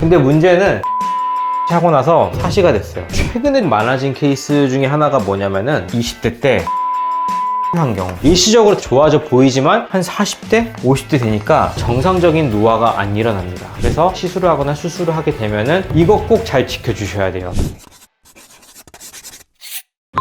근데 문제는 하고 나서 사시가 됐어요. 최근에 많아진 케이스 중에 하나가 뭐냐면은 20대 때 환경 일시적으로 좋아져 보이지만 한 40대, 50대 되니까 정상적인 노화가 안 일어납니다. 그래서 시술을 하거나 수술을 하게 되면은 이거 꼭 잘 지켜주셔야 돼요.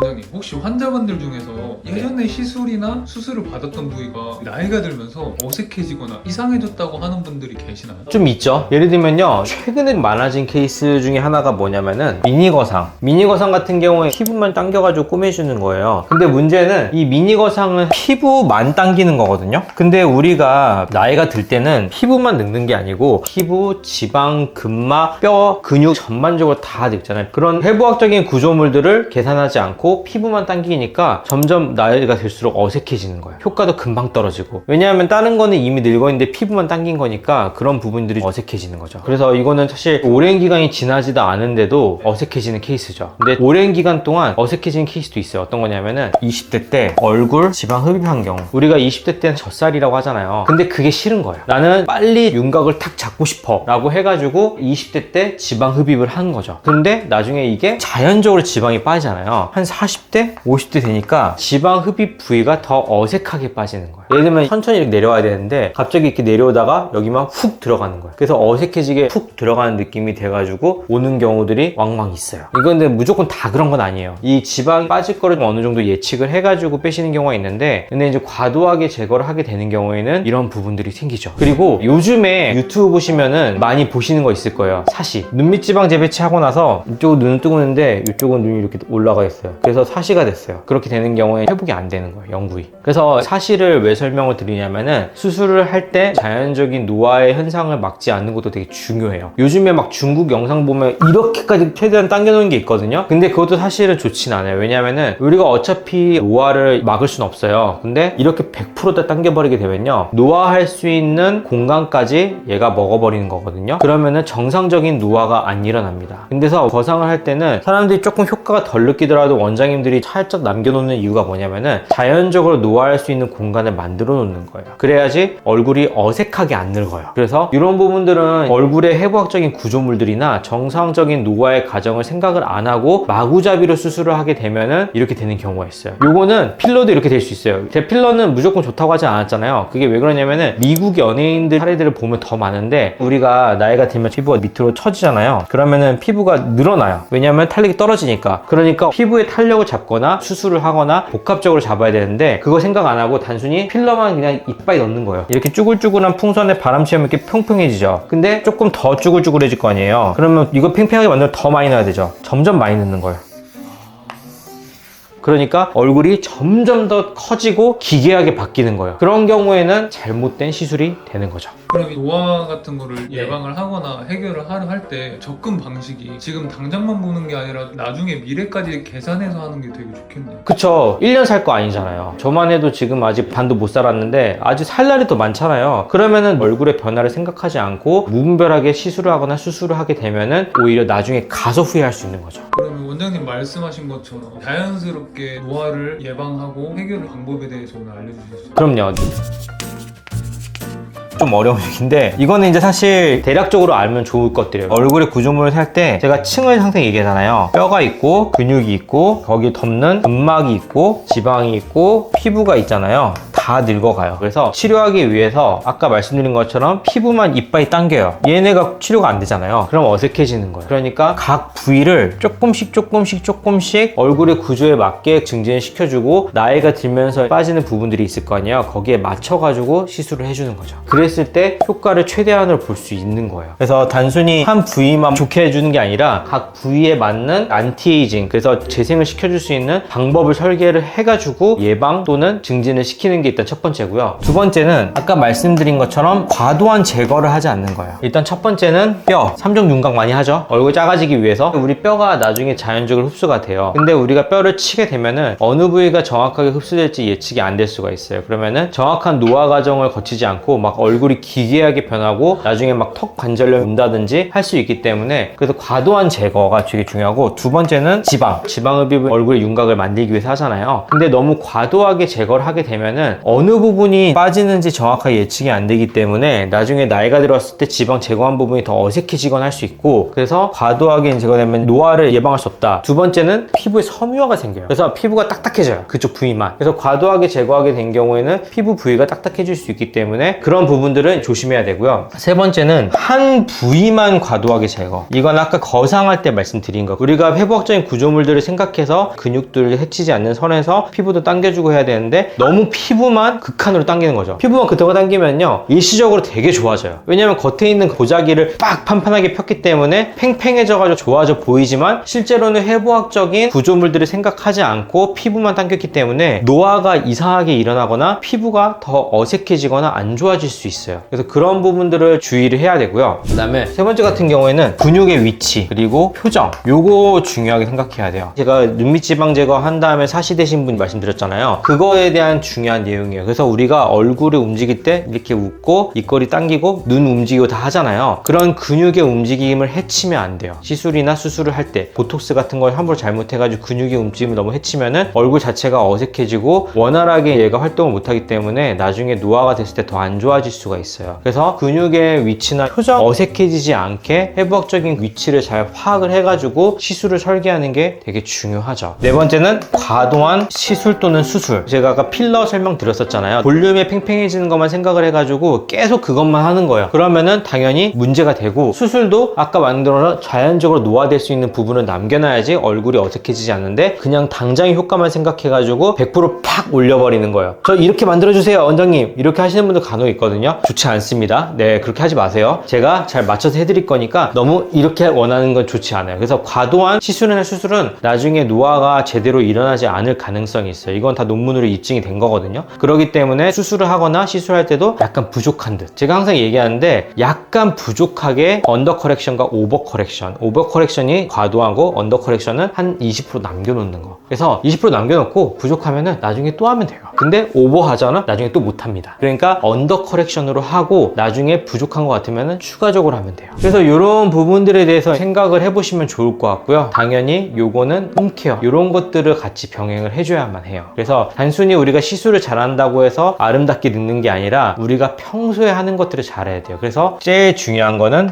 원장님, 혹시 환자분들 중에서 예전에 시술이나 수술을 받았던 부위가 나이가 들면서 어색해지거나 이상해졌다고 하는 분들이 계시나요? 좀 있죠. 예를 들면요, 최근에 많아진 케이스 중에 하나가 뭐냐면은 미니거상 같은 경우에 피부만 당겨가지고 꾸며주는 거예요. 근데 문제는 이 미니거상은 피부만 당기는 거거든요. 근데 우리가 나이가 들 때는 피부만 늙는 게 아니고 피부, 지방, 근막, 뼈, 근육 전반적으로 다 늙잖아요. 그런 해부학적인 구조물들을 계산하지 않고 피부만 당기니까 점점 나이가 들수록 어색해지는 거예요. 효과도 금방 떨어지고. 왜냐하면 다른 거는 이미 늙어있는데 피부만 당긴 거니까 그런 부분들이 어색해지는 거죠. 그래서 이거는 사실 오랜 기간이 지나지도 않은데도 어색해지는 케이스죠. 근데 오랜 기간 동안 어색해지는 케이스도 있어요. 어떤 거냐면은 20대 때 얼굴 지방 흡입한 경우, 우리가 20대 때는 젖살이라고 하잖아요. 근데 그게 싫은 거예요. 나는 빨리 윤곽을 탁 잡고 싶어 라고 해가지고 20대 때 지방 흡입을 한 거죠. 근데 나중에 이게 자연적으로 지방이 빠지잖아요. 한 40대, 50대 되니까 지방 흡입 부위가 더 어색하게 빠지는 거예요. 예를 들면 천천히 이렇게 내려와야 되는데 갑자기 이렇게 내려오다가 여기만 훅 들어가는 거예요. 그래서 어색해지게 훅 들어가는 느낌이 돼가지고 오는 경우들이 왕왕 있어요. 이건 근데 무조건 다 그런 건 아니에요. 이 지방이 빠질 거를 어느 정도 예측을 해가지고 빼시는 경우가 있는데, 근데 이제 과도하게 제거를 하게 되는 경우에는 이런 부분들이 생기죠. 그리고 요즘에 유튜브 보시면은 많이 보시는 거 있을 거예요. 사시. 눈밑 지방 재배치하고 나서 이쪽은 눈을 뜨고 있는데 이쪽은 눈이 이렇게 올라가 있어요. 그래서 사시가 됐어요. 그렇게 되는 경우에 회복이 안 되는 거예요. 영구히. 그래서 사시를 왜 설명을 드리냐면은 수술을 할 때 자연적인 노화의 현상을 막지 않는 것도 되게 중요해요. 요즘에 막 중국 영상 보면 이렇게까지 최대한 당겨놓은 게 있거든요. 근데 그것도 사실은 좋진 않아요. 왜냐면은 우리가 어차피 노화를 막을 수는 없어요. 근데 이렇게 100%다 당겨버리게 되면요, 노화할 수 있는 공간까지 얘가 먹어버리는 거거든요. 그러면은 정상적인 노화가 안 일어납니다. 근데서 거상을 할 때는 사람들이 조금 효과가 덜 느끼더라도 원장님들이 살짝 남겨놓는 이유가 뭐냐면은 자연적으로 노화할 수 있는 공간을 만들어 놓는 거예요. 그래야지 얼굴이 어색하게 안 늙어요. 그래서 이런 부분들은 얼굴의 해부학적인 구조물들이나 정상적인 노화의 과정을 생각을 안 하고 마구잡이로 수술을 하게 되면은 이렇게 되는 경우가 있어요. 요거는 필러도 이렇게 될 수 있어요. 제 필러는 무조건 좋다고 하지 않았잖아요. 그게 왜 그러냐면은 미국 연예인들 사례들을 보면 더 많은데, 우리가 나이가 들면 피부가 밑으로 처지잖아요. 그러면은 피부가 늘어나요. 왜냐면 탄력이 떨어지니까. 그러니까 피부의 탄력을 잡거나 수술을 하거나 복합적으로 잡아야 되는데, 그거 생각 안 하고 단순히 필러만 그냥 이빨에 넣는 거예요. 이렇게 쭈글쭈글한 풍선에 바람 쐬면 이렇게 평평해지죠. 근데 조금 더 쭈글쭈글해질 거 아니에요. 그러면 이거 팽팽하게 만들면 더 많이 넣어야 되죠. 점점 많이 넣는 거예요. 그러니까 얼굴이 점점 더 커지고 기괴하게 바뀌는 거예요. 그런 경우에는 잘못된 시술이 되는 거죠. 그럼 이 노화 같은 거를 예방을 하거나 해결을 할 때 접근 방식이 지금 당장만 보는 게 아니라 나중에 미래까지 계산해서 하는 게 되게 좋겠네요. 그쵸. 1년 살 거 아니잖아요. 저만 해도 지금 아직 반도 못 살았는데 아직 살 날이 더 많잖아요. 그러면은 얼굴의 변화를 생각하지 않고 무분별하게 시술을 하거나 수술을 하게 되면은 오히려 나중에 가서 후회할 수 있는 거죠. 그러면 원장님 말씀하신 것처럼 자연스럽게 노화를 예방하고 해결 방법에 대해서 오늘 알려주셨어요. 그럼요. 좀 어려운 얘기인데, 이거는 이제 사실 대략적으로 알면 좋을 것들이에요. 얼굴의 구조물을 살 때 제가 층을 항상 얘기하잖아요. 뼈가 있고 근육이 있고 거기에 덮는 근막이 있고 지방이 있고 피부가 있잖아요. 다 늙어가요. 그래서 치료하기 위해서 아까 말씀드린 것처럼 피부만 이빨이 당겨요. 얘네가 치료가 안 되잖아요. 그럼 어색해지는 거예요. 그러니까 각 부위를 조금씩 얼굴의 구조에 맞게 증진을 시켜주고, 나이가 들면서 빠지는 부분들이 있을 거 아니에요. 거기에 맞춰가지고 시술을 해주는 거죠. 그랬을 때 효과를 최대한으로 볼 수 있는 거예요. 그래서 단순히 한 부위만 좋게 해주는 게 아니라 각 부위에 맞는 안티에이징, 그래서 재생을 시켜줄 수 있는 방법을 설계를 해가지고 예방 또는 증진을 시키는 게 일단 첫 번째고요. 두 번째는 아까 말씀드린 것처럼 과도한 제거를 하지 않는 거예요. 일단 첫 번째는 뼈, 3종 윤곽 많이 하죠. 얼굴 작아지기 위해서. 우리 뼈가 나중에 자연적으로 흡수가 돼요. 근데 우리가 뼈를 치게 되면은 어느 부위가 정확하게 흡수될지 예측이 안 될 수가 있어요. 그러면은 정확한 노화 과정을 거치지 않고 막 얼굴이 기괴하게 변하고 나중에 막 턱 관절염 온다든지 할 수 있기 때문에, 그래서 과도한 제거가 되게 중요하고, 두 번째는 지방흡입을 얼굴의 윤곽을 만들기 위해서 하잖아요. 근데 너무 과도하게 제거를 하게 되면은 어느 부분이 빠지는지 정확하게 예측이 안 되기 때문에 나중에 나이가 들었을 때 지방 제거한 부분이 더 어색해지거나 할 수 있고, 그래서 과도하게 제거되면 노화를 예방할 수 없다. 두 번째는 피부에 섬유화가 생겨요. 그래서 피부가 딱딱해져요. 그쪽 부위만. 그래서 과도하게 제거하게 된 경우에는 피부 부위가 딱딱해질 수 있기 때문에 그런 부분들은 조심해야 되고요. 세 번째는 한 부위만 과도하게 제거. 이건 아까 거상할 때 말씀드린 거. 우리가 회복적인 구조물들을 생각해서 근육들을 해치지 않는 선에서 피부도 당겨주고 해야 되는데 너무 피부만 극한으로 당기는 거죠. 피부만 극한으로 당기면요, 일시적으로 되게 좋아져요. 왜냐면 겉에 있는 고자기를 빡 판판하게 폈기 때문에 팽팽해져가지고 좋아져 보이지만 실제로는 해부학적인 구조물들을 생각하지 않고 피부만 당겼기 때문에 노화가 이상하게 일어나거나 피부가 더 어색해지거나 안 좋아질 수 있어요. 그래서 그런 부분들을 주의를 해야 되고요. 그 다음에 세 번째 같은 경우에는 근육의 위치 그리고 표정, 요거 중요하게 생각해야 돼요. 제가 눈밑 지방 제거한 다음에 사시되신 분 말씀드렸잖아요. 그거에 대한 중요한 내용이에요. 그래서 우리가 얼굴을 움직일 때 이렇게 웃고 입꼬리 당기고 눈 움직이고 다 하잖아요. 그런 근육의 움직임을 해치면 안 돼요. 시술이나 수술을 할 때 보톡스 같은 걸 함부로 잘못해가지고 근육의 움직임을 너무 해치면은 얼굴 자체가 어색해지고 원활하게 얘가 활동을 못하기 때문에 나중에 노화가 됐을 때 더 안 좋아질 수가 있어요. 그래서 근육의 위치나 표정 어색해지지 않게 해부학적인 위치를 잘 파악을 해가지고 시술을 설계하는 게 되게 중요하죠. 네 번째는 과도한 시술 또는 수술. 제가 아까 필러 설명드렸었잖아요. 볼륨에 팽팽해지는 것만 생각을 해가지고 계속 그것만 하는 거예요. 그러면은 당연히 문제가 되고, 수술도 아까 만들어서 자연적으로 노화될 수 있는 부분을 남겨놔야지 얼굴이 어색해지지 않는데 그냥 당장의 효과만 생각해가지고 100%팍 올려버리는 거예요. 저 이렇게 만들어주세요 원장님, 이렇게 하시는 분들 간혹 있거든요. 좋지 않습니다. 네, 그렇게 하지 마세요. 제가 잘 맞춰서 해드릴 거니까 너무 이렇게 원하는 건 좋지 않아요. 그래서 과도한 시술이나 수술은 나중에 노화가 제대로 일어나지 않을 가능성이 있어요. 이건 다 논문으로 입증이 된 거거든요. 그렇기 때문에 수술을 하거나 시술할 때도 약간 부족한 듯, 제가 항상 얘기하는데 약간 부족하게 언더 커렉션과 오버 커렉션, 오버 커렉션이 과도하고 언더 커렉션은 한 20% 남겨놓는 거. 그래서 20% 남겨놓고 부족하면은 나중에 또 하면 돼요. 근데 오버하잖아? 나중에 또 못합니다. 그러니까 언더 커렉션으로 하고 나중에 부족한 것 같으면은 추가적으로 하면 돼요. 그래서 이런 부분들에 대해서 생각을 해보시면 좋을 것 같고요. 당연히 요거는 홈케어, 이런 것들을 같이 병행을 해줘야만 해요. 그래서 단순히 우리가 시술을 잘한다고 해서 아름답게 늙는 게 아니라 우리가 평소에 하는 것들을 잘해야 돼요. 그래서 제일 중요한 거는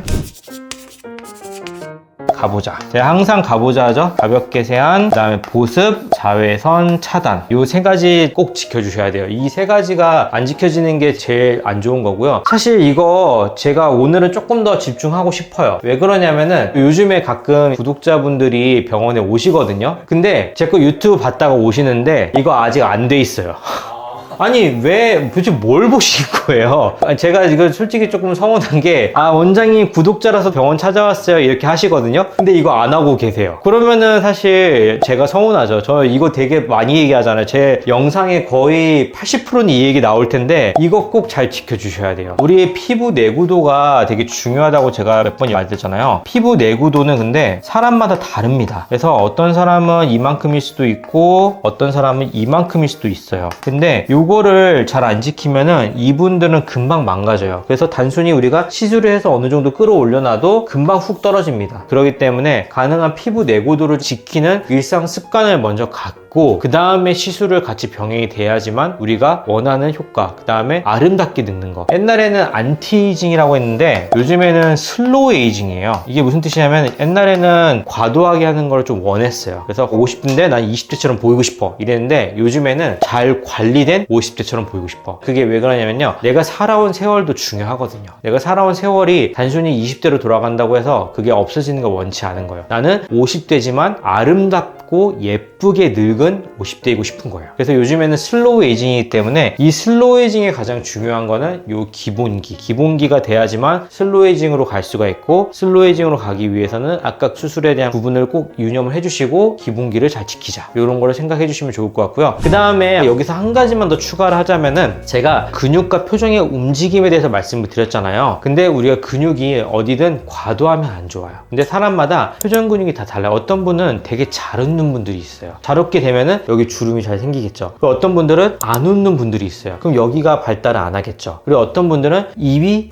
가보자. 제가 항상 가보자 하죠. 가볍게 세안, 그 다음에 보습, 자외선 차단, 요 세 가지 꼭 지켜주셔야 돼요. 이 세 가지가 안 지켜지는 게 제일 안 좋은 거고요. 사실 이거 제가 오늘은 조금 더 집중하고 싶어요. 왜 그러냐면은 요즘에 가끔 구독자분들이 병원에 오시거든요. 근데 제 거 유튜브 봤다가 오시는데 이거 아직 안 돼 있어요. 아니 왜 도대체 뭘 보실 거예요? 제가 이거 솔직히 조금 서운한 게, 원장님 구독자라서 병원 찾아왔어요 이렇게 하시거든요. 근데 이거 안 하고 계세요. 그러면은 사실 제가 서운하죠. 저 이거 되게 많이 얘기하잖아요. 제 영상에 거의 80%는 이 얘기 나올 텐데 이거 꼭 잘 지켜주셔야 돼요. 우리의 피부 내구도가 되게 중요하다고 제가 몇 번 말했잖아요. 피부 내구도는 근데 사람마다 다릅니다. 그래서 어떤 사람은 이만큼일 수도 있고 어떤 사람은 이만큼일 수도 있어요. 근데 요거를 잘 안 지키면은 이분들은 금방 망가져요. 그래서 단순히 우리가 시술을 해서 어느 정도 끌어올려놔도 금방 훅 떨어집니다. 그렇기 때문에 가능한 피부 내구도를 지키는 일상 습관을 먼저 갖고 그 다음에 시술을 같이 병행이 돼야지만 우리가 원하는 효과, 그 다음에 아름답게 늙는 거. 옛날에는 안티에이징이라고 했는데 요즘에는 슬로우 에이징이에요. 이게 무슨 뜻이냐면 옛날에는 과도하게 하는 걸 좀 원했어요. 그래서 50대인데 난 20대처럼 보이고 싶어 이랬는데 요즘에는 잘 관리된 50대처럼 보이고 싶어. 그게 왜 그러냐면요, 내가 살아온 세월도 중요하거든요. 내가 살아온 세월이 단순히 20대로 돌아간다고 해서 그게 없어지는 걸 원치 않은 거예요. 나는 50대지만 아름답고 예쁘게 늙은 50대이고 싶은 거예요. 그래서 요즘에는 슬로우 에이징이기 때문에 이 슬로우 에이징의 가장 중요한 거는 요 기본기가 돼야지만 슬로우 에이징으로 갈 수가 있고, 슬로우 에이징으로 가기 위해서는 아까 수술에 대한 부분을 꼭 유념을 해주시고 기본기를 잘 지키자, 이런 거를 생각해 주시면 좋을 것 같고요. 그 다음에 여기서 한 가지만 더 추가를 하자면은, 제가 근육과 표정의 움직임에 대해서 말씀을 드렸잖아요. 근데 우리가 근육이 어디든 과도하면 안 좋아요. 근데 사람마다 표정 근육이 다 달라요. 어떤 분은 되게 잘 웃는 분들이 있어요. 잘 웃게 되면은 여기 주름이 잘 생기겠죠. 그리고 어떤 분들은 안 웃는 분들이 있어요. 그럼 여기가 발달을 안 하겠죠. 그리고 어떤 분들은 입이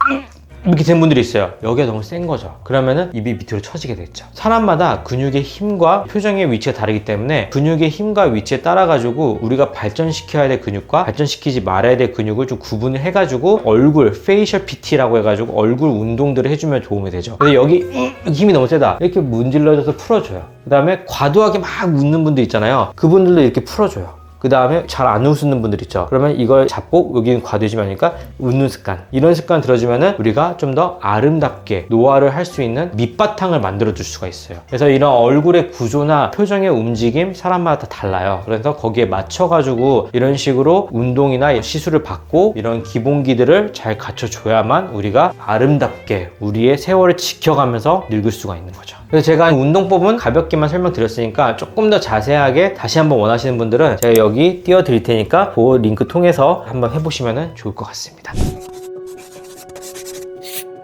이렇게 된 분들이 있어요. 여기가 너무 센 거죠. 그러면은 입이 밑으로 처지게 됐죠. 사람마다 근육의 힘과 표정의 위치가 다르기 때문에 근육의 힘과 위치에 따라 가지고 우리가 발전시켜야 될 근육과 발전시키지 말아야 될 근육을 좀 구분을 해가지고 얼굴 페이셜 PT라고 해가지고 얼굴 운동들을 해주면 도움이 되죠. 근데 여기 힘이 너무 세다 이렇게 문질러줘서 풀어줘요. 그 다음에 과도하게 막 웃는 분들 있잖아요. 그분들도 이렇게 풀어줘요. 그 다음에 잘 안 웃는 분들 있죠. 그러면 이걸 잡고 여기는 과도해지면 하니까 웃는 습관, 이런 습관 들어주면은 우리가 좀 더 아름답게 노화를 할 수 있는 밑바탕을 만들어 줄 수가 있어요. 그래서 이런 얼굴의 구조나 표정의 움직임 사람마다 다 달라요. 그래서 거기에 맞춰 가지고 이런 식으로 운동이나 시술을 받고 이런 기본기들을 잘 갖춰줘야만 우리가 아름답게 우리의 세월을 지켜가면서 늙을 수가 있는 거죠. 그래서 제가 운동법은 가볍게만 설명드렸으니까 조금 더 자세하게 다시 한번 원하시는 분들은 제가 여기 띄워 드릴 테니까 그 링크 통해서 한번 해보시면 좋을 것 같습니다.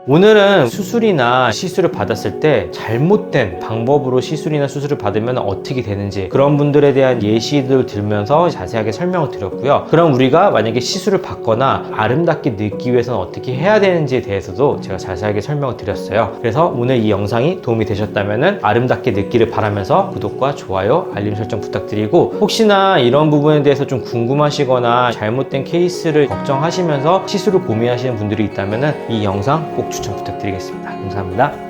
오늘은 수술이나 시술을 받았을 때 잘못된 방법으로 시술이나 수술을 받으면 어떻게 되는지 그런 분들에 대한 예시들을 들면서 자세하게 설명을 드렸고요. 그럼 우리가 만약에 시술을 받거나 아름답게 늙기 위해서는 어떻게 해야 되는지에 대해서도 제가 자세하게 설명을 드렸어요. 그래서 오늘 이 영상이 도움이 되셨다면 아름답게 늙기를 바라면서 구독과 좋아요, 알림 설정 부탁드리고 혹시나 이런 부분에 대해서 좀 궁금하시거나 잘못된 케이스를 걱정하시면서 시술을 고민하시는 분들이 있다면 이 영상 꼭 추천 부탁드리겠습니다. 감사합니다.